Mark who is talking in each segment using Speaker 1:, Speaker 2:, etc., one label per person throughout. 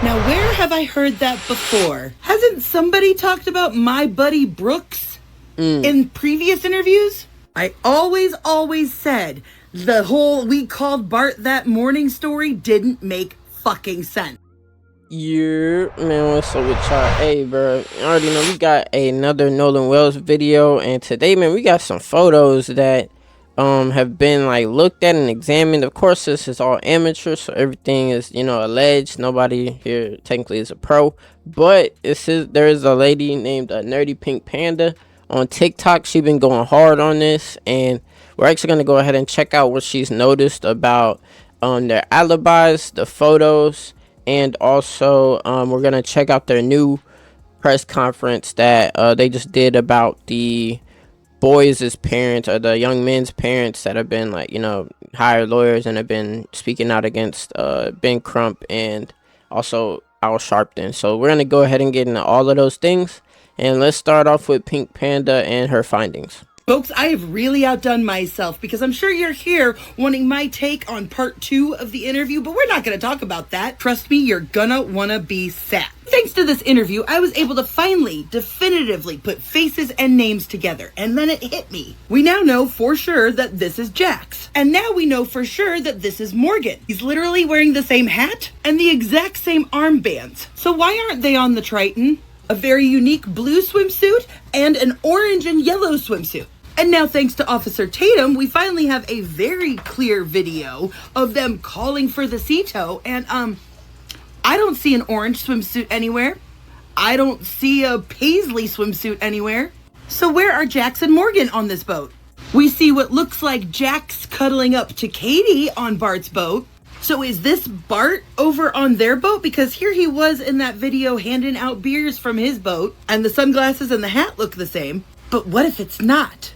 Speaker 1: Now, where have I heard that before? Hasn't somebody talked about my buddy Brooks in previous interviews? I always said the whole "we called Bart that morning" story didn't make fucking sense.
Speaker 2: Yeah, man, what's up with y'all? Hey, bro, you already know we got another Nolan Wells video, and today, man, we got some photos that have been like looked at and examined. Of course, this is all amateur, so everything is, you know, alleged. Nobody here technically is a pro, but there is a lady named Nerdy Pink Panda on TikTok. She's been going hard on this, and we're actually gonna go ahead and check out what she's noticed about their alibis, the photos, and also we're gonna check out their new press conference that they just did about the boys' parents, or the young men's parents that have been, like, you know, hired lawyers and have been speaking out against Ben Crump and also Al Sharpton. So we're gonna go ahead and get into all of those things, and let's start off with Pink Panda and her findings.
Speaker 1: Folks, I have really outdone myself because I'm sure you're here wanting my take on part 2 of the interview, but we're not going to talk about that. Trust me, you're gonna wanna be sad. Thanks to this interview, I was able to finally, definitively put faces and names together, and then it hit me. We now know for sure that this is Jax, and now we know for sure that this is Morgan. He's literally wearing the same hat and the exact same armbands. So why aren't they on the Triton? A very unique blue swimsuit and an orange and yellow swimsuit. And now, thanks to Officer Tatum, we finally have a very clear video of them calling for the Ceto, and I don't see an orange swimsuit anywhere. I don't see a paisley swimsuit anywhere. So where are Jax and Morgan on this boat? We see what looks like Jax cuddling up to Katie on Bart's boat. So is this Bart over on their boat? Because here he was in that video handing out beers from his boat, and the sunglasses and the hat look the same. But what if it's not?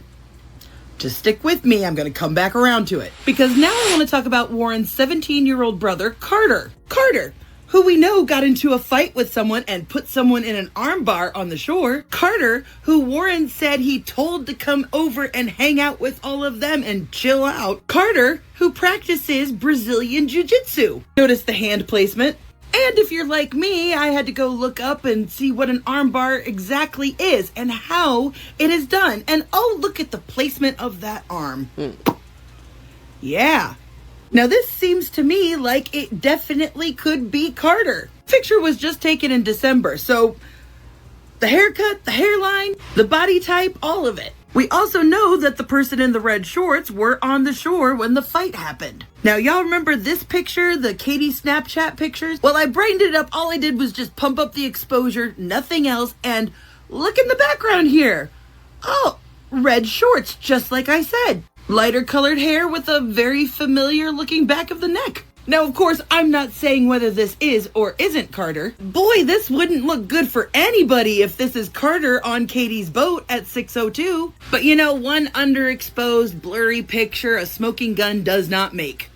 Speaker 1: Just stick with me, I'm going to come back around to it. Because now I want to talk about Warren's 17-year-old brother, Carter. Carter, who we know got into a fight with someone and put someone in an arm bar on the shore. Carter, who Warren said he told to come over and hang out with all of them and chill out. Carter, who practices Brazilian Jiu-Jitsu. Notice the hand placement. And if you're like me, I had to go look up and see what an armbar exactly is and how it is done. And oh, look at the placement of that arm. Yeah. Now this seems to me like it definitely could be Carter. Picture was just taken in December, so the haircut, the hairline, the body type, all of it. We also know that the person in the red shorts were on the shore when the fight happened. Now, y'all remember this picture, the Katie Snapchat pictures? Well, I brightened it up. All I did was just pump up the exposure, nothing else. And look in the background here. Oh, red shorts, just like I said. Lighter colored hair with a very familiar looking back of the neck. Now, of course, I'm not saying whether this is or isn't Carter. Boy, this wouldn't look good for anybody if this is Carter on Katie's boat at 6:02. But you know, one underexposed, blurry picture a smoking gun does not make.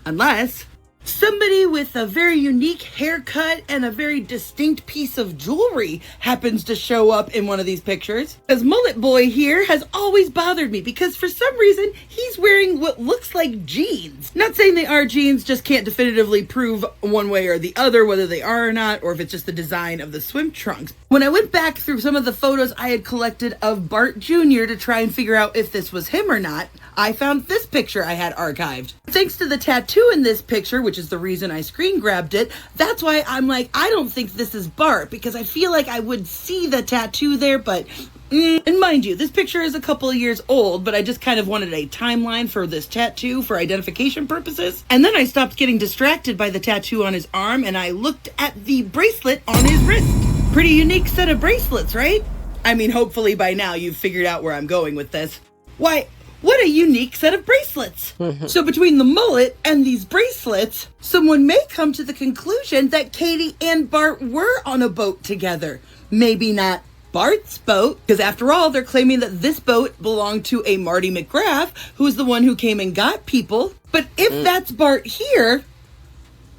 Speaker 1: Unless somebody with a very unique haircut and a very distinct piece of jewelry happens to show up in one of these pictures. Because Mullet Boy here has always bothered me because for some reason he's wearing what looks like jeans. Not saying they are jeans, just can't definitively prove one way or the other whether they are or not, or if it's just the design of the swim trunks. When I went back through some of the photos I had collected of Bart Jr. to try and figure out if this was him or not, I found this picture I had archived. Thanks to the tattoo in this picture, which is the reason I screen grabbed it, that's why I'm like, I don't think this is Bart, because I feel like I would see the tattoo there, but and mind you, this picture is a couple of years old, but I just kind of wanted a timeline for this tattoo for identification purposes. And then I stopped getting distracted by the tattoo on his arm, and I looked at the bracelet on his wrist. Pretty unique set of bracelets, right? I mean, hopefully by now you've figured out where I'm going with this. Why, what a unique set of bracelets. So between the mullet and these bracelets, someone may come to the conclusion that Katie and Bart were on a boat together. Maybe not Bart's boat, because after all, they're claiming that this boat belonged to a Marty McGrath, who's the one who came and got people. But if that's Bart here,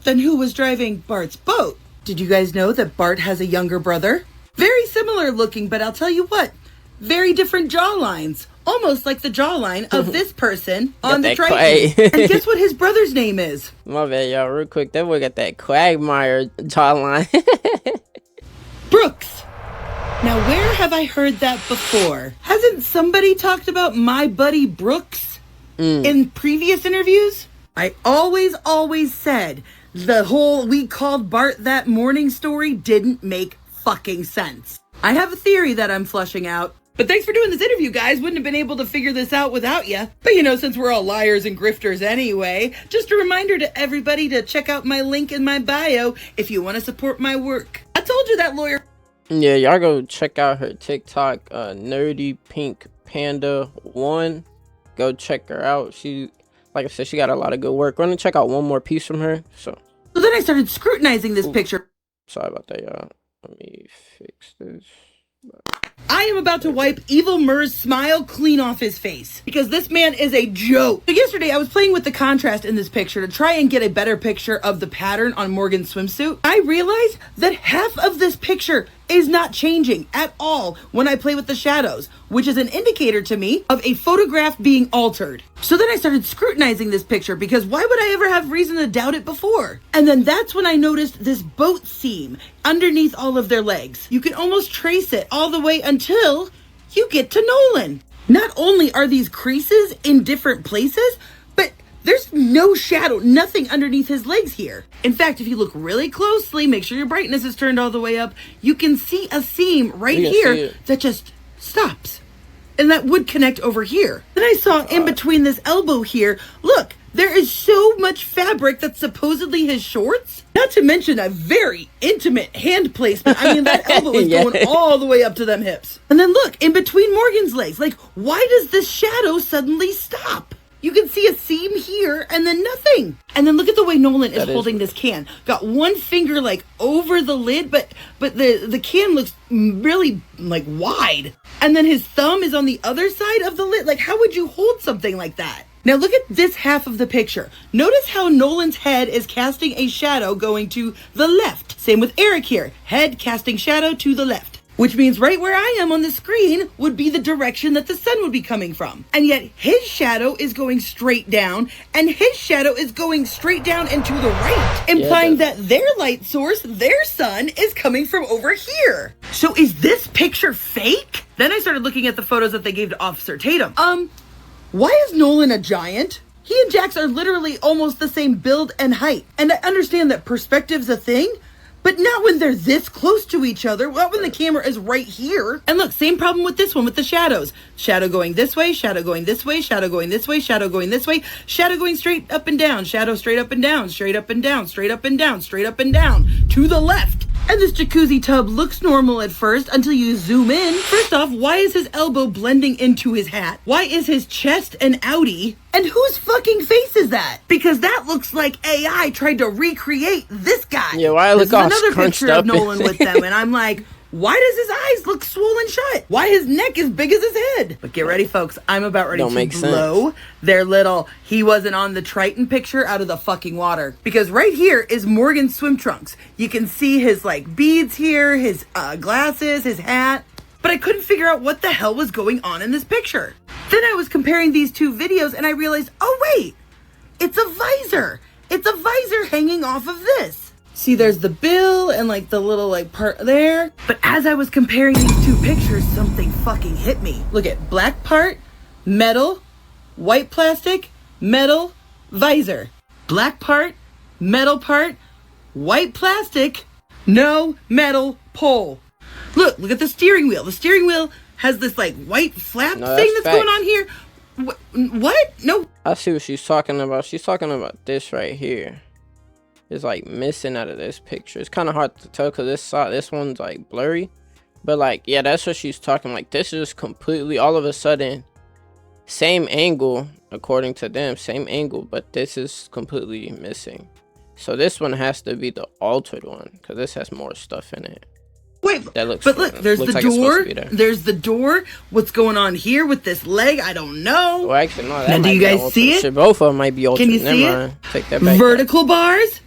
Speaker 1: then who was driving Bart's boat? Did you guys know that Bart has a younger brother? Very similar looking, but I'll tell you what, very different jawlines. almost like the jawline of this person on the
Speaker 2: Triton.
Speaker 1: And guess what his brother's name is?
Speaker 2: My bad, y'all. Real quick, that boy got that Quagmire jawline.
Speaker 1: Brooks. Now, where have I heard that before? Hasn't somebody talked about my buddy Brooks in previous interviews? I always said the whole "we called Bart that morning" story didn't make fucking sense. I have a theory that I'm flushing out. But thanks for doing this interview, guys. Wouldn't have been able to figure this out without you. But you know, since we're all liars and grifters anyway, just a reminder to everybody to check out my link in my bio if you want to support my work. I told you that, lawyer.
Speaker 2: Yeah, y'all go check out her TikTok, Nerdy Pink Panda 1. Go check her out. She, like I said, she got a lot of good work. We're gonna check out one more piece from her. So
Speaker 1: then I started scrutinizing this picture.
Speaker 2: Sorry about that, y'all. Let me fix this.
Speaker 1: I am about to wipe Evil Murr's smile clean off his face because this man is a joke. So yesterday I was playing with the contrast in this picture to try and get a better picture of the pattern on Morgan's swimsuit. I realized that half of this picture is not changing at all when I play with the shadows, which is an indicator to me of a photograph being altered. So then I started scrutinizing this picture because why would I ever have reason to doubt it before? And then that's when I noticed this boat seam underneath all of their legs. You can almost trace it all the way until you get to Nolan. Not only are these creases in different places, but there's no shadow, nothing underneath his legs here. In fact, if you look really closely, make sure your brightness is turned all the way up, you can see a seam right here that just stops. And that would connect over here. Then I saw in between this elbow here, look, there is so much fabric that's supposedly his shorts. Not to mention a very intimate hand placement. I mean, that elbow is going all the way up to them hips. And then look, in between Morgan's legs, like, why does this shadow suddenly stop? You can see a seam here and then nothing. And then look at the way Nolan is holding this can. Got one finger like over the lid, but the can looks really like wide. And then his thumb is on the other side of the lid. Like, how would you hold something like that? Now look at this half of the picture. Notice how Nolan's head is casting a shadow going to the left. Same with Eric here. Head casting shadow to the left. Which means right where I am on the screen would be the direction that the sun would be coming from. And yet his shadow is going straight down and his shadow is going straight down and to the right, implying that their light source, their sun, is coming from over here. So is this picture fake? Then I started looking at the photos that they gave to Officer Tatum. Why is Nolan a giant? He and Jax are literally almost the same build and height. And I understand that perspective's a thing, but not when they're this close to each other. Not when the camera is right here. And look, same problem with this one with the shadows. Shadow going this way, shadow going this way, shadow going this way, shadow going this way, shadow going straight up and down, shadow straight up and down, straight up and down, straight up and down, straight up and down, to the left. And this jacuzzi tub looks normal at first until you zoom in. First off, why is his elbow blending into his hat? Why is his chest an Audi? And whose fucking face is that? Because that looks like AI tried to recreate this guy.
Speaker 2: Yeah, why look all
Speaker 1: another
Speaker 2: scrunched
Speaker 1: picture
Speaker 2: up
Speaker 1: of Nolan with them, and I'm like, why does his eyes look swollen shut? Why his neck as big as his head? But get ready, folks. I'm about ready to blow their little "he wasn't on the Triton" picture out of the fucking water. Because right here is Morgan's swim trunks. You can see his like beads here, his glasses, his hat. But I couldn't figure out what the hell was going on in this picture. Then I was comparing these two videos and I realized, oh wait, it's a visor. It's a visor hanging off of this. See, there's the bill and like the little like part there. But as I was comparing these two pictures, something fucking hit me. Look at black part, metal, white plastic, metal, visor. Black part, metal part, white plastic, no metal pole. Look at the steering wheel. The steering wheel has this like white flap thing that's going on here. What? No.
Speaker 2: I see what she's talking about. She's talking about this right here. It's like missing out of this picture. It's kind of hard to tell because this one's like blurry. But like, yeah, that's what she's talking. Like, this is completely all of a sudden same angle according to them, same angle, but this is completely missing. So this one has to be the altered one because this has more stuff in it.
Speaker 1: Wait,
Speaker 2: that looks.
Speaker 1: But look, there's the door. There's the door. What's going on here with this leg? I don't know.
Speaker 2: Well, actually, no.
Speaker 1: Now, do you guys see it?
Speaker 2: Both of them might be altered.
Speaker 1: Can you see it?
Speaker 2: Take that back.
Speaker 1: Vertical bars,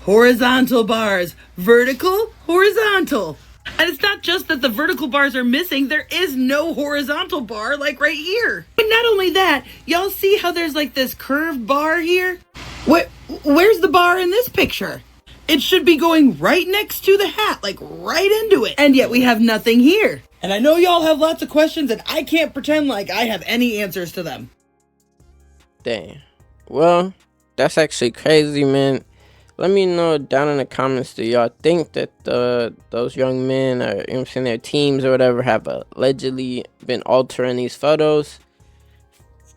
Speaker 1: horizontal bars, vertical, horizontal. And it's not just that the vertical bars are missing, there is no horizontal bar like right here. But not only that, y'all see how there's like this curved bar here? Where's the bar in this picture? It should be going right next to the hat, like right into it. And yet we have nothing here. And I know y'all have lots of questions and I can't pretend like I have any answers to them.
Speaker 2: Dang. Well, that's actually crazy, man. Let me know down in the comments, do y'all think that those young men, or, you know what I'm saying, their teams or whatever, have allegedly been altering these photos?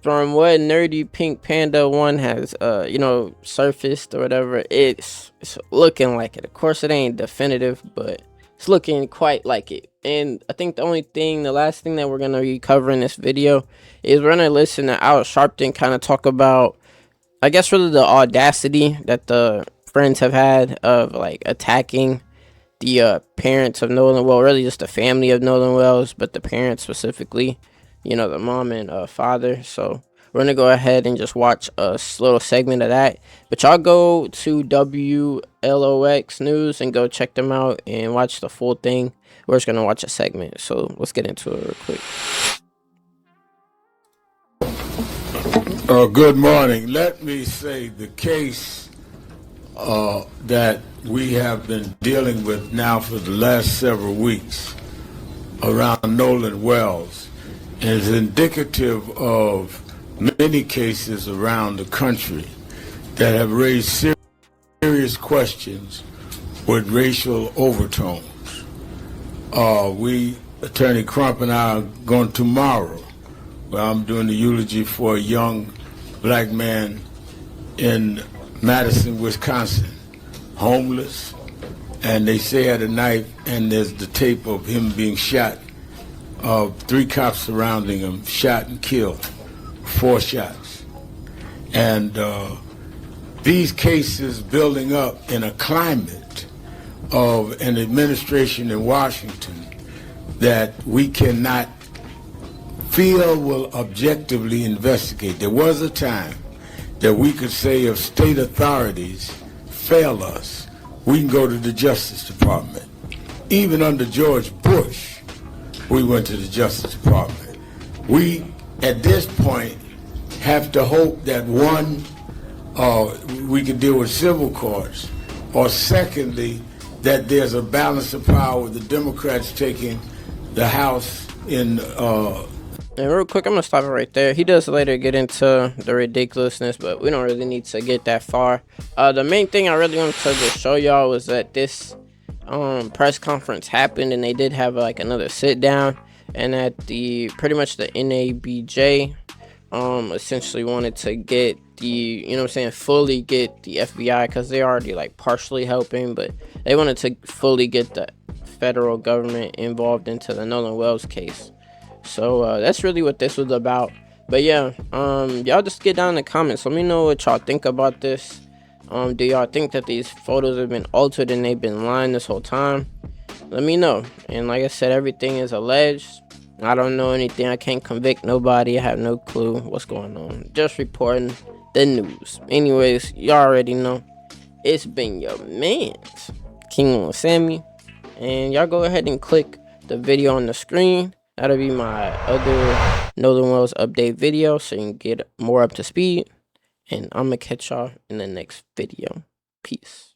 Speaker 2: From what Nerdy Pink Panda 1 has, you know, surfaced or whatever, it's looking like it. Of course, it ain't definitive, but it's looking quite like it. And I think the last thing that we're going to be covering in this video is we're going to listen to Al Sharpton kind of talk about, I guess, really the audacity that the friends have had of like attacking the parents of Nolan Wells, really just the family of Nolan Wells, but the parents specifically, you know, the mom and father. So we're gonna go ahead and just watch a little segment of that, but y'all go to WLOX News and go check them out and watch the full thing. We're just gonna watch a segment, so let's get into it real quick.
Speaker 3: Good morning. Let me say the case that we have been dealing with now for the last several weeks around Nolan Wells is indicative of many cases around the country that have raised serious questions with racial overtones. Attorney Crump and I are going tomorrow, where I'm doing the eulogy for a young black man in Madison, Wisconsin, homeless, and they say had a knife, and there's the tape of him being shot, 3 cops surrounding him, shot and killed, 4 shots. And these cases building up in a climate of an administration in Washington that we cannot feel will objectively investigate. There was a time that we could say if state authorities fail us, we can go to the Justice Department. Even under George Bush, we went to the Justice Department. We, at this point, have to hope that one, we can deal with civil courts, or secondly, that there's a balance of power with the Democrats taking the House in
Speaker 2: And real quick, I'm gonna stop it right there. He does later get into the ridiculousness, but we don't really need to get that far. The main thing I really wanted to just show y'all was that this press conference happened, and they did have like another sit down, and that pretty much the NABJ essentially wanted to get fully get the FBI, because they already like partially helping, but they wanted to fully get the federal government involved into the Nolan Wells case. So that's really what this was about. But yeah, y'all just get down in the comments. Let me know what y'all think about this. Do y'all think that these photos have been altered and they've been lying this whole time? Let me know. And like I said, everything is alleged. I don't know anything. I can't convict nobody. I have no clue what's going on. Just reporting the news. Anyways, y'all already know. It's been your man's KINGLILSAMMY. And y'all go ahead and click the video on the screen. That'll be my other Nolan Wells update video, so you can get more up to speed. And I'm gonna catch y'all in the next video. Peace.